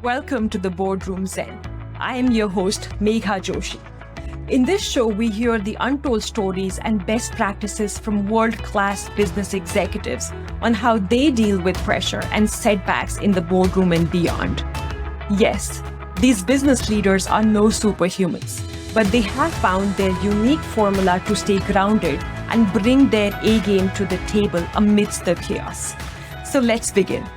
Welcome to the Boardroom Zen. I am your host, Megha Joshi. In this show, we hear the untold stories and best practices from world-class business executives on how they deal with pressure and setbacks in the boardroom and beyond. Yes, these business leaders are no superhumans, but they have found their unique formula to stay grounded and bring their A-game to the table amidst the chaos. So let's begin.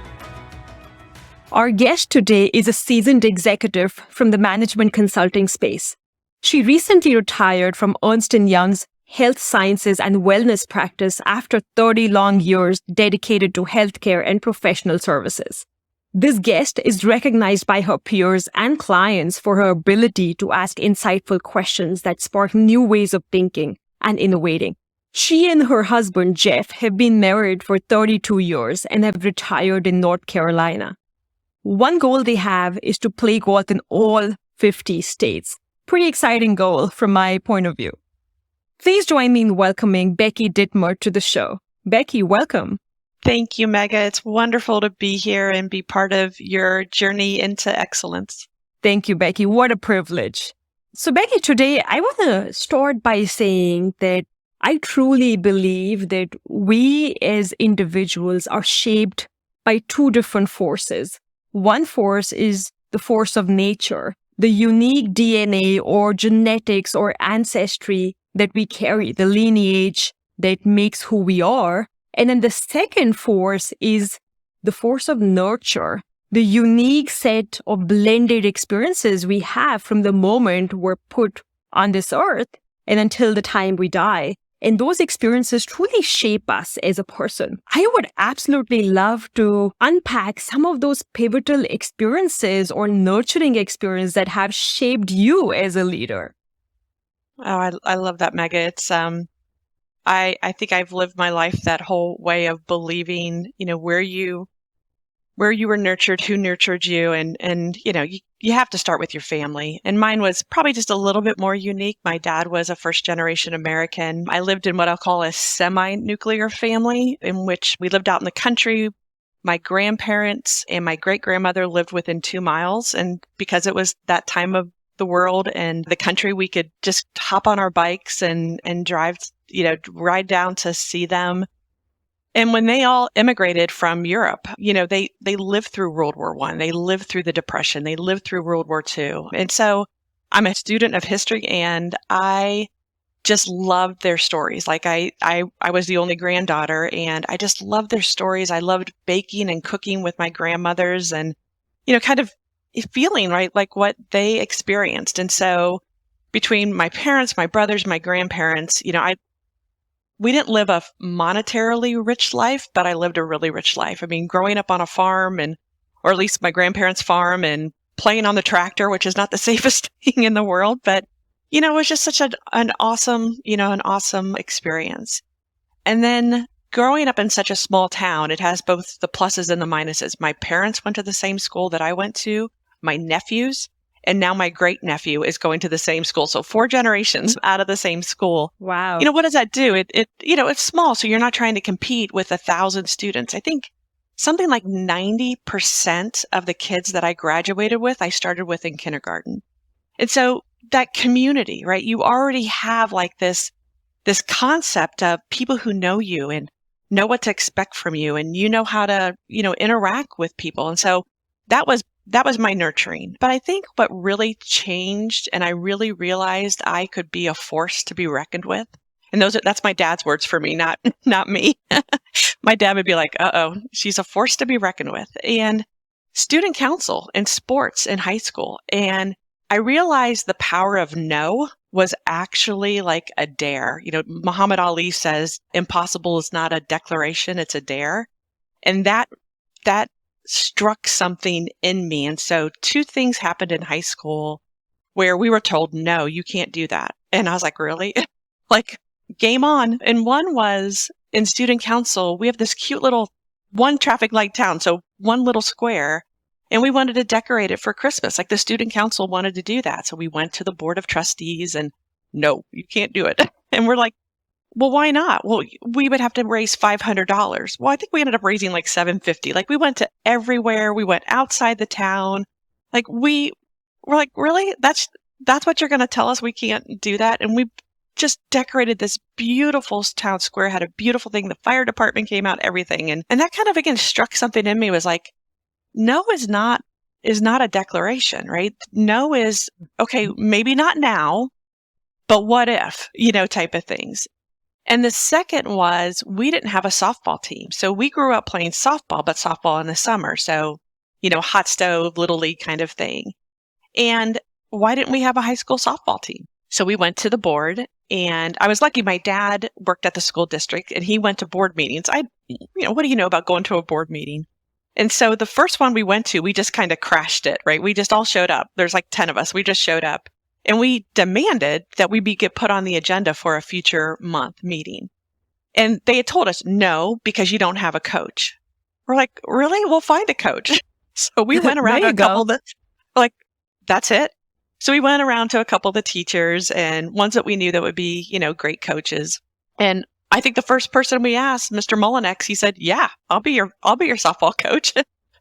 Our guest today is a seasoned executive from the management consulting space. She recently retired from Ernst Young's health sciences and wellness practice after 30 long years dedicated to healthcare and professional services. This guest is recognized by her peers and clients for her ability to ask insightful questions that spark new ways of thinking and innovating. She and her husband, Jeff, have been married for 32 years and have retired in North Carolina. One goal they have is to play golf in all 50 states. Pretty exciting goal from my point of view. Please join me in welcoming Becky Dittmer to the show. Becky, welcome. Thank you, Megha. It's wonderful to be here and be part of your journey into excellence. Thank you, Becky. What a privilege. So, Becky, today I want to start by saying that I truly believe that we as individuals are shaped by two different forces. One force is the force of nature, the unique DNA or genetics or ancestry that we carry, the lineage that makes who we are. And then the second force is the force of nurture, the unique set of blended experiences we have from the moment we're put on this earth and until the time we die. And those experiences truly shape us as a person. I would absolutely love to unpack some of those pivotal experiences or nurturing experiences that have shaped you as a leader. Oh, I love that, Megha. It's I think I've lived my life that whole way of believing, where you were nurtured, who nurtured you, and you have to start with your family. And mine was probably just a little bit more unique. My dad was a first-generation American. I lived in what I'll call a semi-nuclear family, in which we lived out in the country. My grandparents and my great-grandmother lived within 2 miles. And because it was that time of the world and the country, we could just hop on our bikes and drive, ride down to see them. And when they all immigrated from Europe, they lived through World War I. They lived through the Depression. They lived through World War II. And so I'm a student of history, and I just loved their stories. Like I was the only granddaughter, and I just loved their stories. I loved baking and cooking with my grandmothers and, kind of feeling, right, like what they experienced. And so between my parents, my brothers, my grandparents, we didn't live a monetarily rich life, but I lived a really rich life. I mean, growing up on a farm or at least my grandparents' farm and playing on the tractor, which is not the safest thing in the world, but, it was just such an awesome experience. And then growing up in such a small town, it has both the pluses and the minuses. My parents went to the same school that I went to, my nephews, and now my great-nephew is going to the same school. So 4 generations out of the same school. Wow. What does that do? It's small. So you're not trying to compete with 1,000 students. I think something like 90% of the kids that I graduated with, I started with in kindergarten. And so that community, right? You already have like this concept of people who know you and know what to expect from you, and how to, interact with people. And so that was my nurturing. But I think what really changed, and I really realized I could be a force to be reckoned with. And that's my dad's words for me, not me. My dad would be like, uh-oh, she's a force to be reckoned with. And student council in sports in high school. And I realized the power of no was actually like a dare. Muhammad Ali says, impossible is not a declaration, it's a dare. And that struck something in me. And so 2 things happened in high school where we were told, no, you can't do that. And I was like, really? Like, game on. And one was in student council, we have this cute little one traffic light town. So one little square, and we wanted to decorate it for Christmas. Like the student council wanted to do that. So we went to the board of trustees and no, you can't do it. And we're like, well, why not? Well, we would have to raise $500. Well, I think we ended up raising like $750. Like we went to everywhere. We went outside the town. Like we're like, really? That's what you're going to tell us we can't do that? And we just decorated this beautiful town square, had a beautiful thing. The fire department came out, everything. And that kind of, again, struck something in me, was like, no is not a declaration, right? No is, okay, maybe not now, but what if, type of things. And the second was, we didn't have a softball team. So we grew up playing softball, but softball in the summer. So, hot stove, little league kind of thing. And why didn't we have a high school softball team? So we went to the board, and I was lucky. My dad worked at the school district and he went to board meetings. What do you know about going to a board meeting? And so the first one we went to, we just kind of crashed it, right? We just all showed up. There's like 10 of us. We just showed up. And we demanded that we get put on the agenda for a future month meeting. And they had told us, no, because you don't have a coach. We're like, really? We'll find a coach. So we went around to a couple of like, that's it. So we went around to a couple of the teachers and ones that we knew that would be, great coaches. And I think the first person we asked, Mr. Mullinex, he said, yeah, I'll be your softball coach.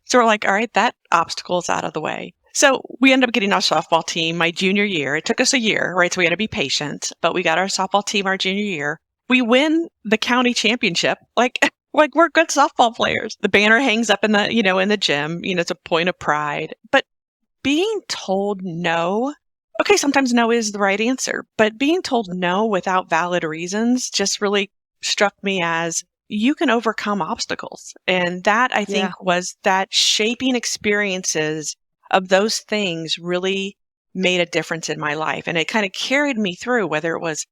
So we're like, all right, that obstacle's out of the way. So we ended up getting our softball team my junior year. It took us a year, right? So we had to be patient, but we got our softball team our junior year. We win the county championship. Like we're good softball players. The banner hangs up in the, in the gym, it's a point of pride. But being told no, okay, sometimes no is the right answer, but being told no without valid reasons just really struck me as, you can overcome obstacles. And that, I think, was that shaping experiences of those things really made a difference in my life. And it kind of carried me through, whether it was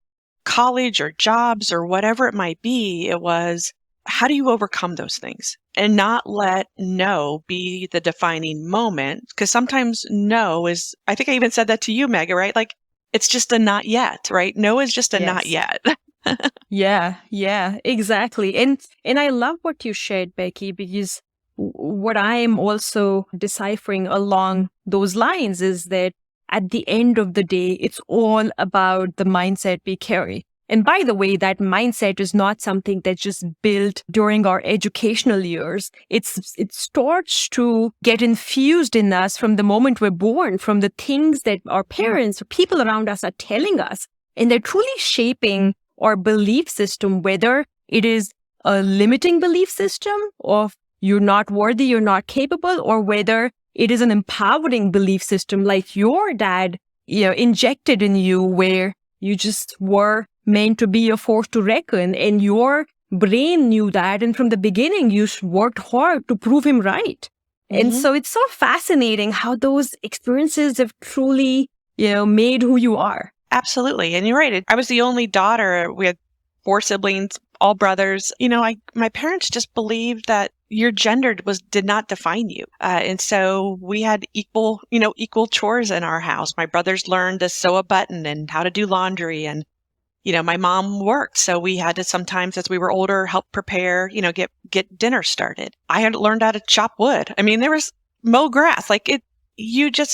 college or jobs or whatever it might be. It was, how do you overcome those things and not let no be the defining moment? Because sometimes no is, I think I even said that to you, Megha, right? Like, it's just a not yet, right? No is just a not yet. Yeah, exactly. And I love what you shared, Becky, because what I am also deciphering along those lines is that at the end of the day, it's all about the mindset we carry. And by the way, that mindset is not something that's just built during our educational years. It starts to get infused in us from the moment we're born, from the things that our parents or people around us are telling us. And they're truly shaping our belief system, whether it is a limiting belief system of you're not worthy, you're not capable, or whether it is an empowering belief system like your dad, injected in you, where you just were meant to be a force to reckon, and your brain knew that. And from the beginning, you worked hard to prove him right. Mm-hmm. And so it's so fascinating how those experiences have truly, made who you are. Absolutely. And you're right. I was the only daughter. We had 4 siblings, all brothers. My parents just believed that your gender did not define you. And so we had equal chores in our house. My brothers learned to sew a button and how to do laundry. And, my mom worked. So we had to sometimes, as we were older, help prepare, get dinner started. I had learned how to chop wood. I mean, there was mow grass. Like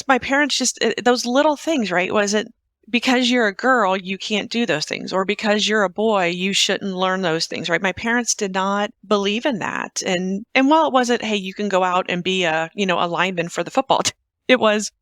my parents just, those little things, right? Was it, because you're a girl, you can't do those things, or because you're a boy, you shouldn't learn those things, right? My parents did not believe in that. And while it wasn't, hey, you can go out and be a lineman for the football team, it was,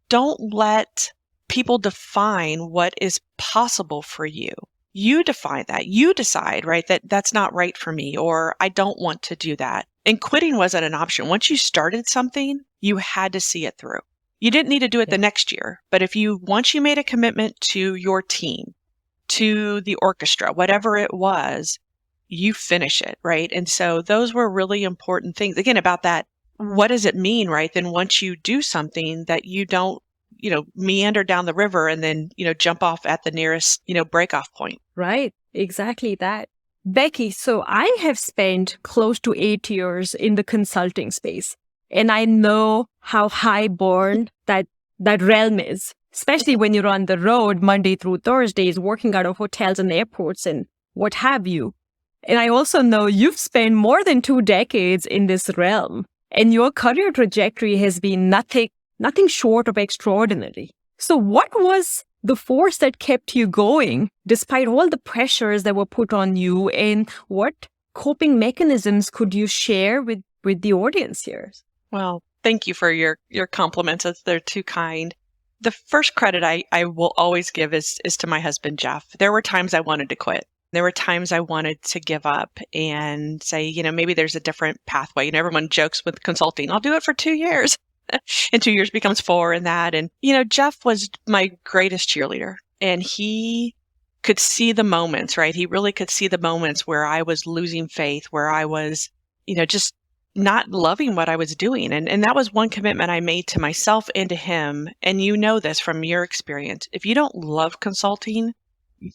don't let people define what is possible for you. You define that. You decide, right, that that's not right for me, or I don't want to do that. And quitting wasn't an option. Once you started something, you had to see it through. You didn't need to do it the next year, but once you made a commitment to your team, to the orchestra, whatever it was, you finish it, right? And so those were really important things. Again, about that, what does it mean, right? Then once you do something, that you don't, meander down the river and then, jump off at the nearest, break-off point. Right. Exactly that. Becky, so I have spent close to 8 years in the consulting space. And I know how highborn that realm is, especially when you're on the road Monday through Thursdays, working out of hotels and airports and what have you. And I also know you've spent more than 2 decades in this realm, and your career trajectory has been nothing short of extraordinary. So what was the force that kept you going despite all the pressures that were put on you, and what coping mechanisms could you share with the audience here? Well, Thank you for your compliments. They're too kind. The first credit I will always give is to my husband, Jeff. There were times I wanted to quit. There were times I wanted to give up and say, maybe there's a different pathway. Everyone jokes with consulting, I'll do it for 2 years. And 2 years becomes 4 and that. And, Jeff was my greatest cheerleader. And he could see the moments, right? He really could see the moments where I was losing faith, where I was, just not loving what I was doing. And that was one commitment I made to myself and to him. And this from your experience. If you don't love consulting,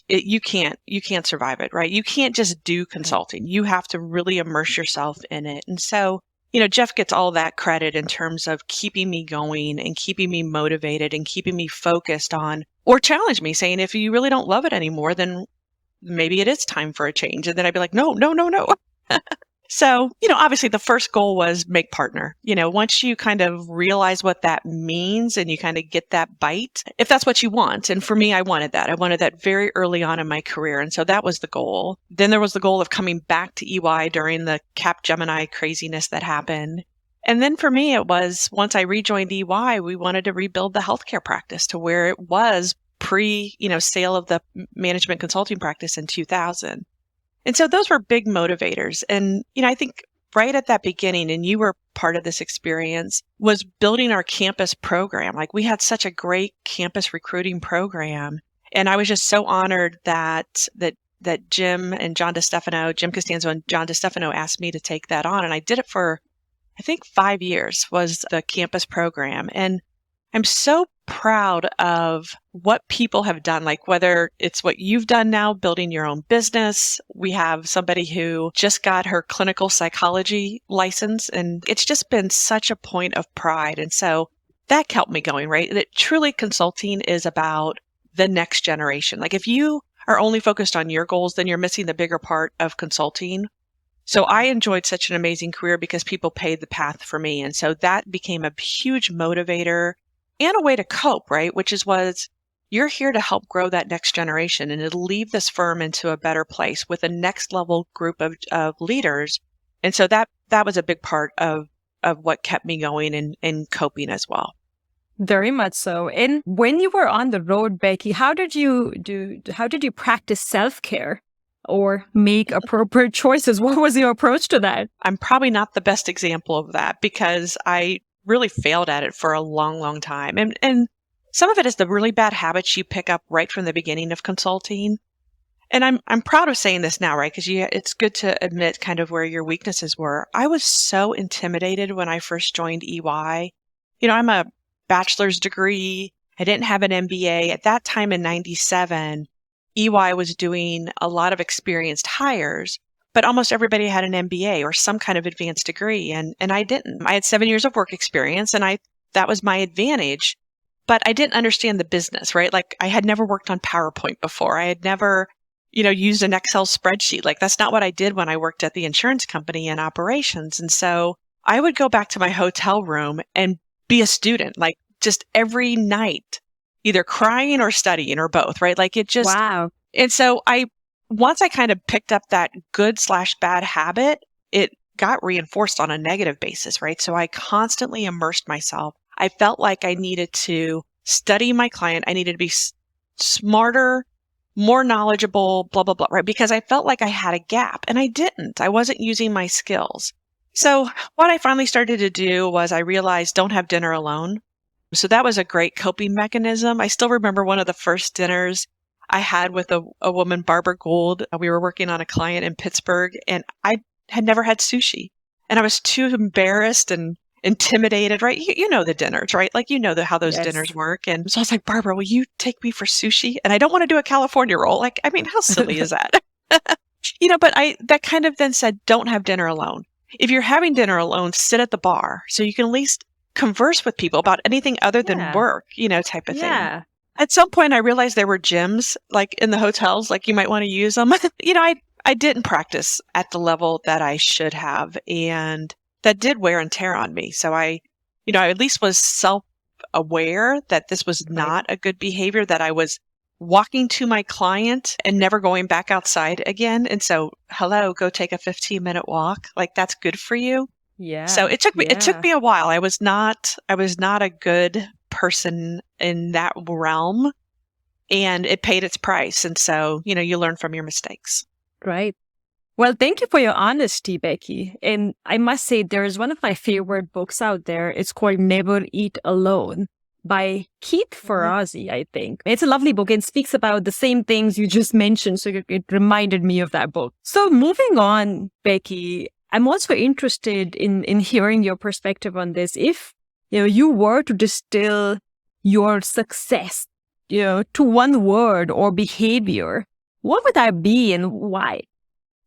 you can't survive it, right? You can't just do consulting. You have to really immerse yourself in it. And so, Jeff gets all that credit in terms of keeping me going and keeping me motivated and keeping me focused on, or challenge me saying, if you really don't love it anymore, then maybe it is time for a change. And then I'd be like, no. So, obviously the first goal was make partner. Once you kind of realize what that means and you kind of get that bite, if that's what you want. And for me, I wanted that. I wanted that very early on in my career. And so that was the goal. Then there was the goal of coming back to EY during the Capgemini craziness that happened. And then for me, it was once I rejoined EY, we wanted to rebuild the healthcare practice to where it was sale of the management consulting practice in 2000. And so those were big motivators. And, I think right at that beginning, and you were part of this experience, was building our campus program. Like we had such a great campus recruiting program. And I was just so honored that Jim and Jim Costanzo and John DeStefano asked me to take that on. And I did it for, I think 5 years was the campus program. And I'm so proud of what people have done, like whether it's what you've done now, building your own business. We have somebody who just got her clinical psychology license, and it's just been such a point of pride. And so that kept me going, right? That truly consulting is about the next generation. Like if you are only focused on your goals, then you're missing the bigger part of consulting. So I enjoyed such an amazing career because people paved the path for me. And so that became a huge motivator and a way to cope, right? Which was you're here to help grow that next generation and to leave this firm into a better place with a next level group of leaders. And so that was a big part of what kept me going and coping as well. Very much so. And when you were on the road, Becky, how did you practice self-care or make appropriate choices? What was your approach to that? I'm probably not the best example of that because I really failed at it for a long, long time. And some of it is the really bad habits you pick up right from the beginning of consulting. And I'm proud of saying this now, right? Because it's good to admit kind of where your weaknesses were. I was so intimidated when I first joined EY. I'm a bachelor's degree. I didn't have an MBA. At that time in 97, EY was doing a lot of experienced hires, but almost everybody had an MBA or some kind of advanced degree. And I didn't. I had 7 years of work experience and that was my advantage, but I didn't understand the business, right? Like I had never worked on PowerPoint before. I had never, used an Excel spreadsheet. Like that's not what I did when I worked at the insurance company in operations. And so I would go back to my hotel room and be a student, like just every night, either crying or studying or both, right? Like it just, wow. And so once I kind of picked up that good/bad habit, it got reinforced on a negative basis, right? So I constantly immersed myself. I felt like I needed to study my client. I needed to be smarter, more knowledgeable, blah, blah, blah, right? Because I felt like I had a gap and I didn't. I wasn't using my skills. So what I finally started to do was I realized don't have dinner alone. So that was a great coping mechanism. I still remember one of the first dinners I had with a woman, Barbara Gould. We were working on a client in Pittsburgh and I had never had sushi and I was too embarrassed and intimidated, right? You know the dinners, right? Like, how those dinners work. And so I was like, Barbara, will you take me for sushi? And I don't want to do a California roll. Like, I mean, how silly is that? But that kind of then said, don't have dinner alone. If you're having dinner alone, sit at the bar so you can at least converse with people about anything other than work, type of thing. At some point, I realized there were gyms like in the hotels, like you might want to use them. I didn't practice at the level that I should have. And that did wear and tear on me. So I at least was self-aware that this was not a good behavior, that I was walking to my client and never going back outside again. And so, hello, go take a 15-minute walk. Like that's good for you. Yeah. So it took Yeah. me a while. I was not a good person in that realm, and it paid its price. And so, you learn from your mistakes. Right. Well, thank you for your honesty, Becky. And I must say, there is one of my favorite books out there. It's called Never Eat Alone by Keith Mhm. Ferrazzi, I think. It's a lovely book and speaks about the same things you just mentioned. So it reminded me of that book. So moving on, Becky, I'm also interested in hearing your perspective on this. If, you were to distill your success, to one word or behavior, what would that be and why?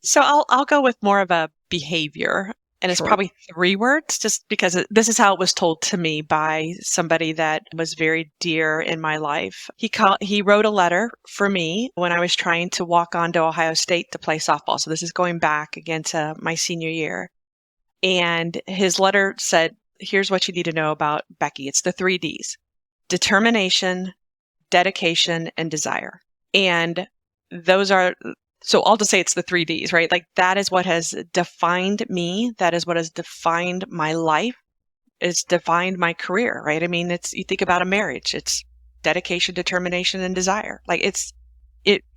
So I'll go with more of a behavior, and it's Sure. probably 3 words, just because this is how it was told to me by somebody that was very dear in my life. He wrote a letter for me when I was trying to walk on to Ohio State to play softball. So this is going back again to my senior year. And his letter said, "Here's what you need to know about Becky. It's the 3 Ds: determination, dedication, and desire." And those are, so I'll just say it's the 3 Ds, right? Like that is what has defined me. That is what has defined my life. It's defined my career, right? I mean, you think about a marriage, it's dedication, determination, and desire. Like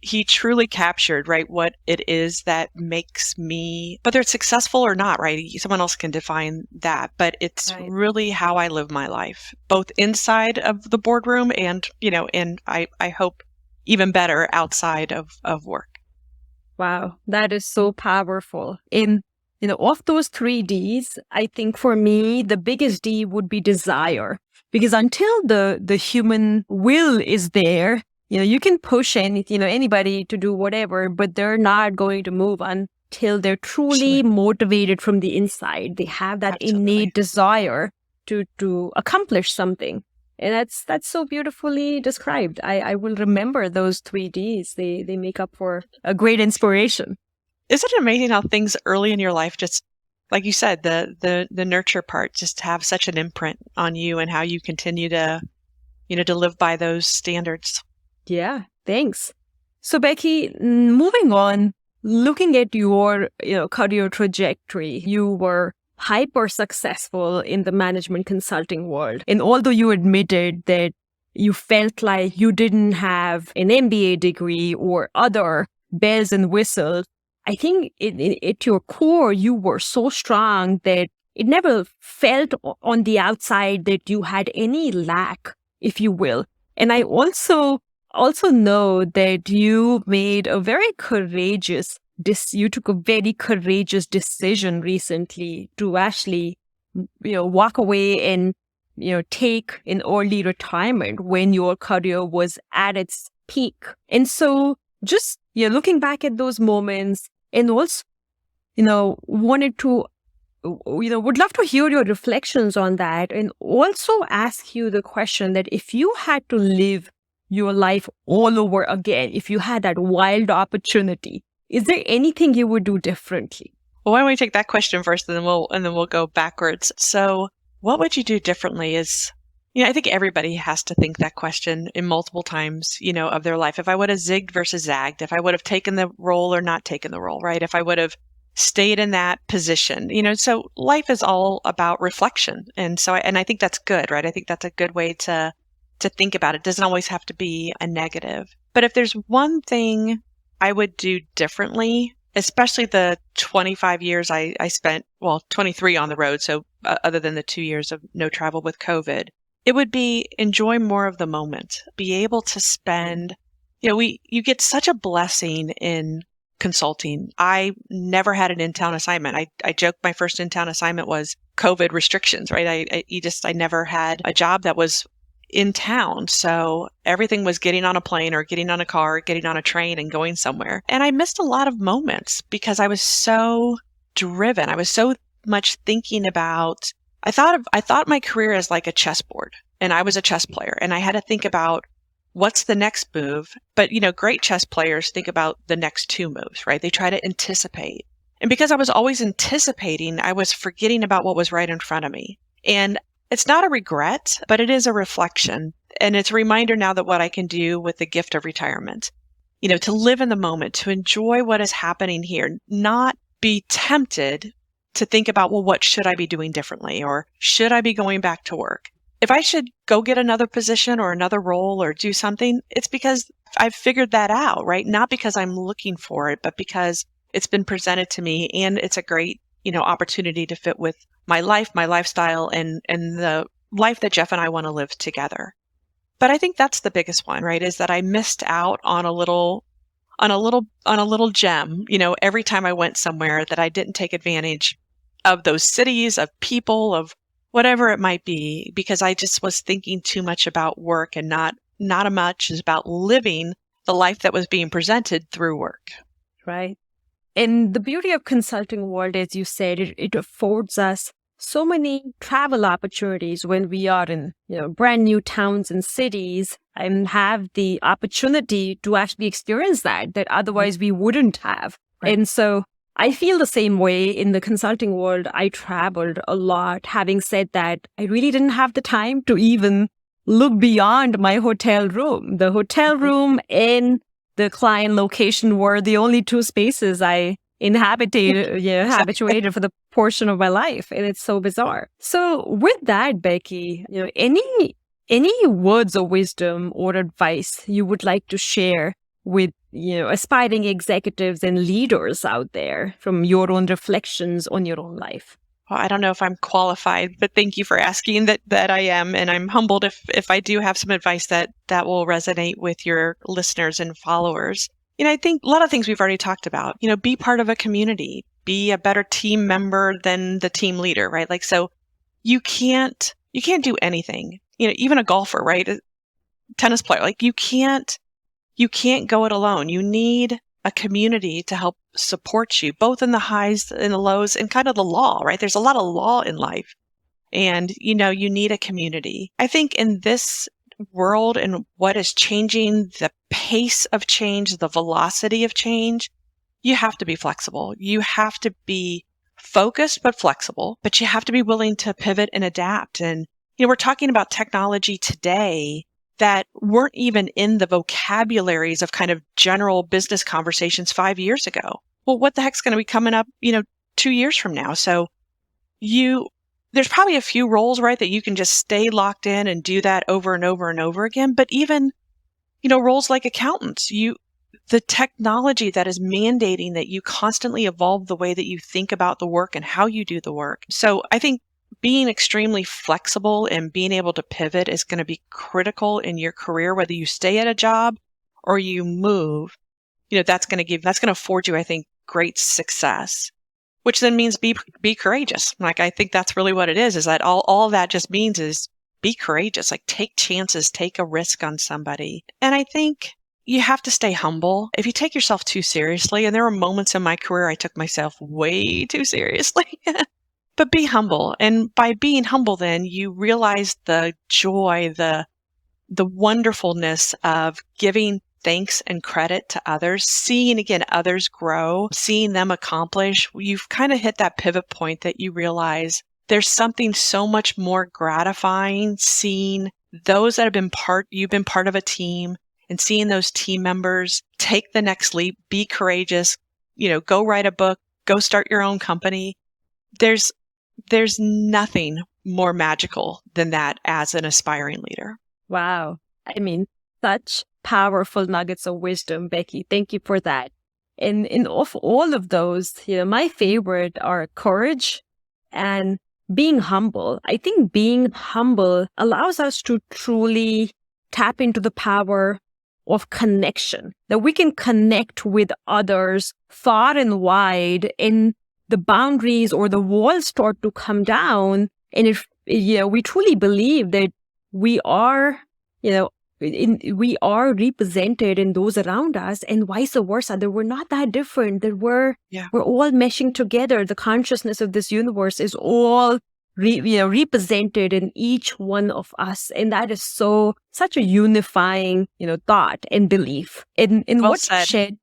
he truly captured, right, what it is that makes me, whether it's successful or not, right? Someone else can define that, but it's Right. really how I live my life, both inside of the boardroom and, and I hope even better outside of work. Wow, that is so powerful. Of those 3 Ds, I think for me, the biggest D would be desire. Because until the human will is there, you can push anybody to do whatever, but they're not going to move until they're truly Absolutely. motivated from the inside. They have that Absolutely. innate desire to accomplish something. And that's so beautifully described. I will remember those 3 Ds. They make up for a great inspiration. Isn't it amazing how things early in your life, just like you said, the nurture part, just have such an imprint on you and how you continue to, to live by those standards? Yeah, thanks. So Becky, moving on, looking at your career trajectory, you were hyper successful in the management consulting world. And although you admitted that you felt like you didn't have an MBA degree or other bells and whistles, I think at your core, you were so strong that it never felt on the outside that you had any lack, if you will. And I also know that you made a very courageous you took a very courageous decision recently to actually walk away and take an early retirement when your career was at its peak. And so just looking back at those moments, and also wanted to would love to hear your reflections on that, and also ask you the question that if you had to live your life all over again, if you had that wild opportunity, is there anything you would do differently? Well, why don't we take that question first, and then we'll go backwards. So, what would you do differently? I think everybody has to think that question in multiple times, of their life. If I would have zigged versus zagged, if I would have taken the role or not taken the role, right? If I would have stayed in that position, so life is all about reflection. And so, I think that's good, right? I think that's a good way to think about it. It doesn't always have to be a negative. But if there's one thing I would do differently, especially the 25 years I spent, 23 on the road. So other than the 2 years of no travel with COVID, it would be enjoy more of the moment, be able to spend, you get such a blessing in consulting. I never had an in-town assignment. I joke my first in-town assignment was COVID restrictions, right? I never had a job that was in town. So everything was getting on a plane or getting on a car, getting on a train and going somewhere. And I missed a lot of moments because I was so driven. I was so much thinking about, I thought my career as like a chessboard, and I was a chess player, and I had to think about what's the next move. But, great chess players think about the next 2 moves, right? They try to anticipate. And because I was always anticipating, I was forgetting about what was right in front of me. And it's not a regret, but it is a reflection. And it's a reminder now that what I can do with the gift of retirement, to live in the moment, to enjoy what is happening here, not be tempted to think about, well, what should I be doing differently? Or should I be going back to work? If I should go get another position or another role or do something, it's because I've figured that out, right? Not because I'm looking for it, but because it's been presented to me and it's a great, opportunity to fit with my life, my lifestyle, and the life that Jeff and I want to live together. But I think that's the biggest one, right? Is that I missed out on a little gem, every time I went somewhere, that I didn't take advantage of those cities, of people, of whatever it might be, because I just was thinking too much about work and not much about living the life that was being presented through work. Right. And the beauty of consulting world, as you said, it affords us so many travel opportunities when we are in, brand new towns and cities, and have the opportunity to actually experience that otherwise we wouldn't have. Right. And so I feel the same way in the consulting world. I traveled a lot. Having said that, I really didn't have the time to even look beyond my hotel room. The hotel room and the client location were the only two spaces I habituated for the portion of my life. And it's so bizarre. So with that, Becky, any words of wisdom or advice you would like to share with, aspiring executives and leaders out there from your own reflections on your own life? Well, I don't know if I'm qualified, but thank you for asking that I am. And I'm humbled if I do have some advice that will resonate with your listeners and followers. I think a lot of things we've already talked about, be part of a community, be a better team member than the team leader, right? Like, so you can't do anything, even a golfer, right? A tennis player, like you can't go it alone. You need a community to help support you, both in the highs and the lows and kind of the law, right? There's a lot of law in life. And, you need a community. I think in this world and what is changing, the pace of change, the velocity of change, you have to be flexible. You have to be focused but flexible, but you have to be willing to pivot and adapt. And, we're talking about technology today that weren't even in the vocabularies of kind of general business conversations 5 years ago. Well, what the heck's going to be coming up, 2 years from now? So there's probably a few roles, right, that you can just stay locked in and do that over and over and over again. But even, roles like accountants, the technology that is mandating that you constantly evolve the way that you think about the work and how you do the work. So I think being extremely flexible and being able to pivot is going to be critical in your career, whether you stay at a job or you move. That's going to afford you, I think, great success, which then means be courageous. Like, I think that's really what it is that all that just means is be courageous, like take chances, take a risk on somebody. And I think you have to stay humble. If you take yourself too seriously, and there were moments in my career I took myself way too seriously, but be humble. And by being humble, then you realize the joy, the wonderfulness of giving thanks and credit to others, seeing again others grow, seeing them accomplish. You've kind of hit that pivot point that you realize there's something so much more gratifying seeing those that you've been part of a team, and seeing those team members take the next leap, be courageous, go write a book, go start your own company. There's nothing more magical than that as an aspiring leader. Wow. I mean, such powerful nuggets of wisdom, Becky. Thank you for that. And of all of those, my favorite are courage and being humble. I think being humble allows us to truly tap into the power of connection, that we can connect with others far and wide, and the boundaries or the walls start to come down. And if we truly believe that we are, we are represented in those around us, and vice versa, that we're not that different, that we're all meshing together. The consciousness of this universe is all represented in each one of us. And that is such a unifying, thought and belief. And well what said. Shed,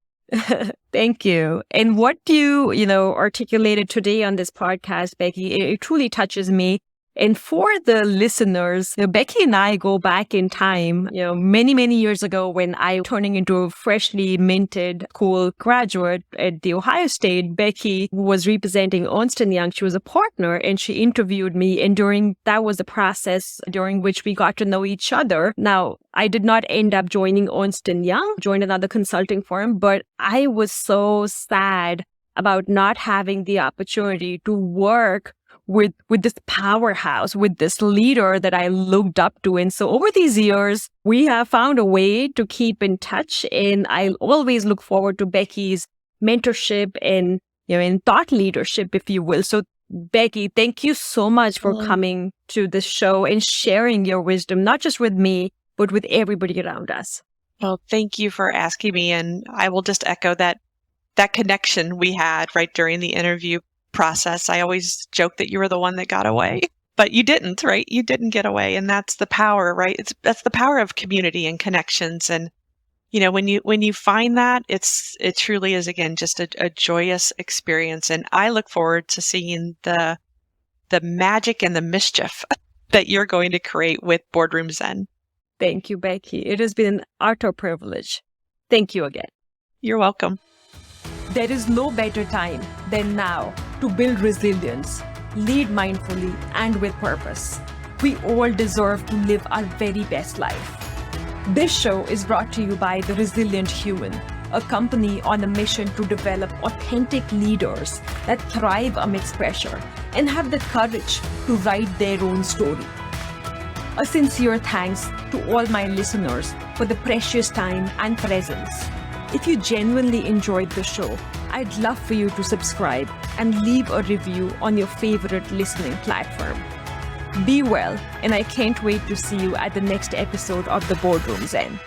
thank you. And what you, articulated today on this podcast, Becky, it truly touches me. And for the listeners, Becky and I go back in time, many, many years ago when I turning into a freshly minted cool graduate at the Ohio State. Becky was representing Ernst Young. She was a partner and she interviewed me. And that was the process during which we got to know each other. Now, I did not end up joining Ernst Young, joined another consulting firm, but I was so sad about not having the opportunity to work with this powerhouse, with this leader that I looked up to. And so over these years, we have found a way to keep in touch. And I always look forward to Becky's mentorship and, in thought leadership, if you will. So Becky, thank you so much for coming to the show and sharing your wisdom, not just with me, but with everybody around us. Well, thank you for asking me. And I will just echo that connection we had right during the interview process. I always joke that you were the one that got away, but you didn't, right? You didn't get away. And that's the power, right? That's the power of community and connections. And, when you find that, it truly is, again, just a joyous experience. And I look forward to seeing the magic and the mischief that you're going to create with Boardroom Zen. Thank you, Becky. It has been an utter privilege. Thank you again. You're welcome. There is no better time than now to build resilience, lead mindfully, and with purpose. We all deserve to live our very best life. This show is brought to you by The Resilient Human, a company on a mission to develop authentic leaders that thrive amidst pressure and have the courage to write their own story. A sincere thanks to all my listeners for the precious time and presence. If you genuinely enjoyed the show, I'd love for you to subscribe and leave a review on your favorite listening platform. Be well, and I can't wait to see you at the next episode of the Boardroom Zen.